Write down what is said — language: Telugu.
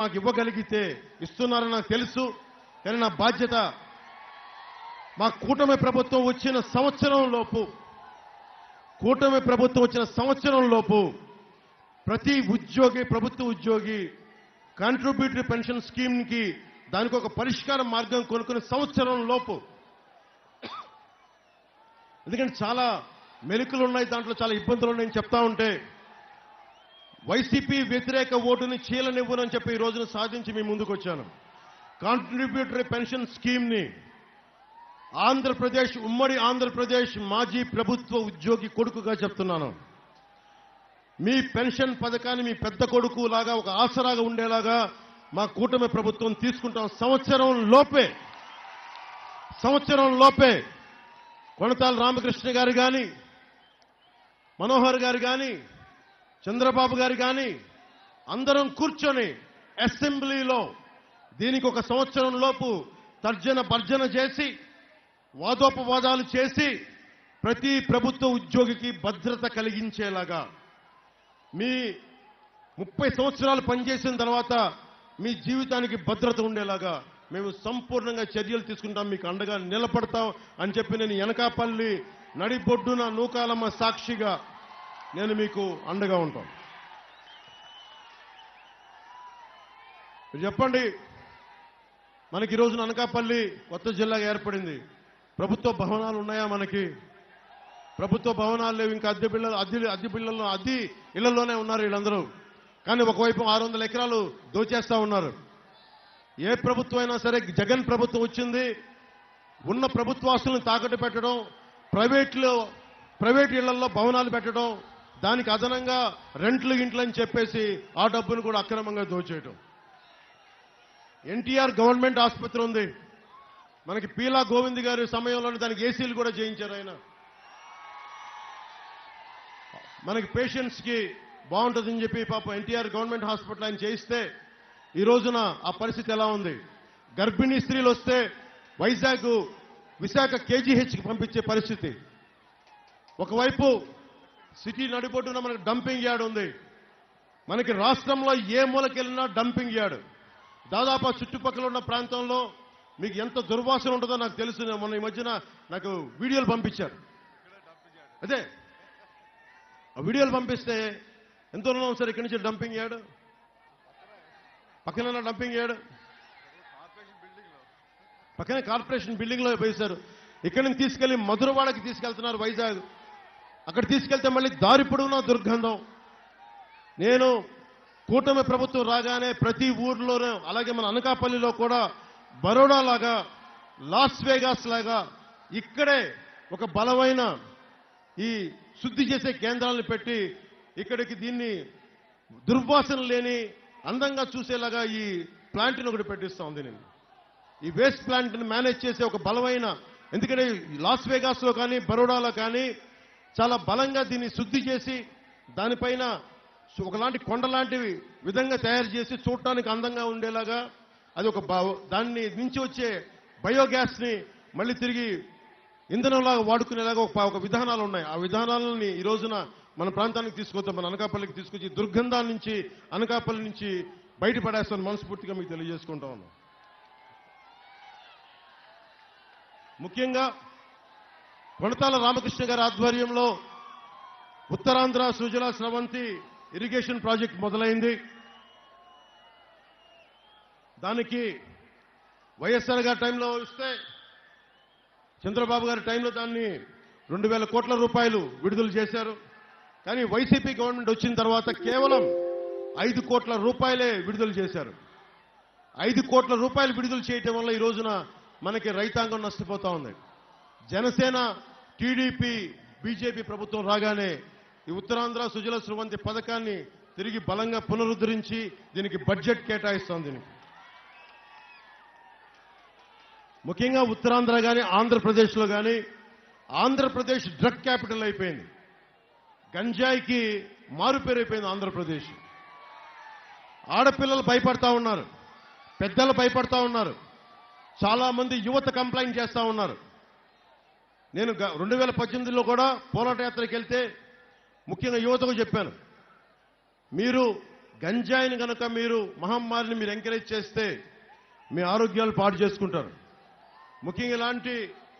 నాకు ఇవ్వగలిగితే ఇస్తున్నారని నాకు తెలుసు. కానీ నా బాధ్యత మా కూటమి ప్రభుత్వం వచ్చిన సంవత్సరం లోపు ప్రతి ఉద్యోగి, ప్రభుత్వ ఉద్యోగి కాంట్రిబ్యూటరీ పెన్షన్ స్కీమ్కి దానికి ఒక పరిష్కార మార్గం కొనుక్కునే సంవత్సరం లోపు. ఎందుకంటే చాలా మెలికలు ఉన్నాయి, దాంట్లో చాలా ఇబ్బందులు ఉన్నాయని చెప్తా ఉంటే వైసీపీ వ్యతిరేక ఓటుని చీలనివ్వనని చెప్పి ఈ రోజున సాధించి మీ ముందుకు వచ్చాను. కాంట్రిబ్యూటరీ పెన్షన్ స్కీమ్ని ఉమ్మడి ఆంధ్రప్రదేశ్ మాజీ ప్రభుత్వ ఉద్యోగి కొడుకుగా చెప్తున్నాను. మీ పెన్షన్ పథకాన్ని మీ పెద్ద కొడుకు లాగా ఒక ఆసరాగా ఉండేలాగా మా కూటమి ప్రభుత్వం తీసుకుంటాం. సంవత్సరం లోపే కొనతాల రామకృష్ణ గారు కానీ, మనోహర్ గారు కానీ, చంద్రబాబు గారు కానీ అందరం కూర్చొని అసెంబ్లీలో దీనికి ఒక సంవత్సరం లోపు తర్జన భర్జన చేసి వాదోపవాదాలు చేసి ప్రతి ప్రభుత్వ ఉద్యోగికి భద్రత కలిగించేలాగా, మీ 30 సంవత్సరాలు పనిచేసిన తర్వాత మీ జీవితానికి భద్రత ఉండేలాగా మేము సంపూర్ణంగా చర్యలు తీసుకుంటాం, మీకు అండగా నిలబడతాం అని చెప్పి నేను ఎనకాపల్లి నడిబొడ్డున నూకాలమ్మ సాక్షిగా నేను మీకు అండగా ఉంటాం. మీరు చెప్పండి, మనకి ఈ రోజున అనకాపల్లి కొత్త జిల్లాగా ఏర్పడింది. ప్రభుత్వ భవనాలు ఉన్నాయా? మనకి ప్రభుత్వ భవనాలు లేవు. ఇంకా అద్దె ఇళ్లలోనే ఉన్నారు వీళ్ళందరూ. కానీ ఒకవైపు 600 ఎకరాలు దోచేస్తా ఉన్నారు. ఏ ప్రభుత్వం అయినా సరే, జగన్ ప్రభుత్వం వచ్చింది, ఉన్న ప్రభుత్వాస్తులను తాకట్టు పెట్టడం, ప్రైవేట్ ఇళ్లలో భవనాలు పెట్టడం, దానికి అదనంగా రెంట్లు గింట్లు అని చెప్పేసి ఆ డబ్బును కూడా అక్రమంగా దోచేయడం. ఎన్టీఆర్ గవర్నమెంట్ ఆసుపత్రి ఉంది మనకి. పీలా గోవింద్ గారి సమయంలోనే దానికి ఏసీలు కూడా చేయించారు ఆయన. మనకి పేషెంట్స్ కి బాగుంటుందని చెప్పి పాపం ఎన్టీఆర్ గవర్నమెంట్ హాస్పిటల్ ఆయన చేయిస్తే ఈ రోజున ఆ పరిస్థితి ఎలా ఉంది? గర్భిణీ స్త్రీలు వస్తే విశాఖ కేజీహెచ్కి పంపించే పరిస్థితి. ఒకవైపు సిటీ నడిబొడ్డున మనకి డంపింగ్ యార్డ్ ఉంది. మనకి రాష్ట్రంలో ఏ మూలకెళ్ళినా డంపింగ్ యార్డ్. దాదాపు చుట్టుపక్కల ఉన్న ప్రాంతంలో మీకు ఎంత దుర్వాసన ఉంటుందో నాకు తెలుసు. మొన్న ఈ మధ్యన నాకు వీడియోలు పంపించారు. అదే ఆ వీడియోలు పంపిస్తే ఎంత ఉన్నాం సార్ ఇక్కడి నుంచి డంపింగ్ యార్డ్, పక్కన డంపింగ్ యార్డ్ పక్కనే కార్పొరేషన్ బిల్డింగ్ లో వేశారు. ఇక్కడి నుంచి తీసుకెళ్లి మధురవాడకి తీసుకెళ్తున్నారు, వైజాగ్. అక్కడ తీసుకెళ్తే మళ్ళీ దారి పొడవునా దుర్గంధం. నేను కూటమి ప్రభుత్వం రాగానే ప్రతి ఊర్లోనూ, అలాగే మన అనకాపల్లిలో కూడా బరోడా లాగా, లాస్ వేగాస్ లాగా ఇక్కడే ఒక బలమైన ఈ శుద్ధి చేసే కేంద్రాలను పెట్టి ఇక్కడికి దీన్ని దుర్వాసన లేని అందంగా చూసేలాగా ఈ ప్లాంట్ని ఒకటి పెట్టిస్తా ఉంది. నేను ఈ వేస్ట్ ప్లాంట్ని మేనేజ్ చేసే ఒక బలమైన, ఎందుకంటే లాస్ వేగాస్లో కానీ బరోడాలో కానీ చాలా బలంగా దీన్ని శుద్ధి చేసి దానిపైన ఒకలాంటి కొండలాంటివి విధంగా తయారు చేసి చూడటానికి అందంగా ఉండేలాగా అది దాన్ని నుంచి వచ్చే బయోగ్యాస్ ని మళ్ళీ తిరిగి ఇంధనంలాగా వాడుకునేలాగా ఒక విధానాలు ఉన్నాయి. ఆ విధానాలని ఈ రోజున మన ప్రాంతానికి తీసుకొద్దాం, మన అనకాపల్లికి తీసుకొచ్చి దుర్గంధాల నుంచి అనకాపల్లి నుంచి బయటపడేస్తాను మనస్ఫూర్తిగా మీకు తెలియజేసుకుంటా ఉన్నాం. ముఖ్యంగా కొనతాల రామకృష్ణ గారి ఆధ్వర్యంలో ఉత్తరాంధ్ర సుజల స్రవంతి ఇరిగేషన్ ప్రాజెక్ట్ మొదలైంది. దానికి వైఎస్ఆర్ గారి టైంలో ఇస్తే, చంద్రబాబు గారి టైంలో దాన్ని 2000 కోట్ల రూపాయలు విడుదల చేశారు. కానీ వైసీపీ గవర్నమెంట్ వచ్చిన తర్వాత కేవలం 5 కోట్ల రూపాయలే విడుదల చేశారు. 5 కోట్ల రూపాయలు విడుదల చేయటం వల్ల ఈ రోజున మనకి రైతాంగం నష్టపోతా ఉంది. జనసేన, టీడీపీ, బీజేపీ ప్రభుత్వం రాగానే ఈ ఉత్తరాంధ్ర సుజల స్రవంతి పథకాన్ని తిరిగి బలంగా పునరుద్ధరించి దీనికి బడ్జెట్ కేటాయిస్తాం. దీనికి ముఖ్యంగా ఉత్తరాంధ్ర కానీ ఆంధ్రప్రదేశ్లో కానీ, ఆంధ్రప్రదేశ్ డ్రగ్ క్యాపిటల్ అయిపోయింది. గంజాయికి మారుపేరైపోయింది ఆంధ్రప్రదేశ్. ఆడపిల్లలు భయపడతా ఉన్నారు, పెద్దలు భయపడతా ఉన్నారు, చాలా మంది యువత కంప్లైంట్ చేస్తా ఉన్నారు. నేను 2018లో కూడా పోరాట యాత్రకి వెళ్తే ముఖ్యంగా యువతకు చెప్పాను, మీరు గంజాయిని గనక మీరు మహమ్మారిని మీరు ఎంకరేజ్ చేస్తే మీ ఆరోగ్యాలు పాడు చేసుకుంటారు. ముఖ్యంగా ఇలాంటి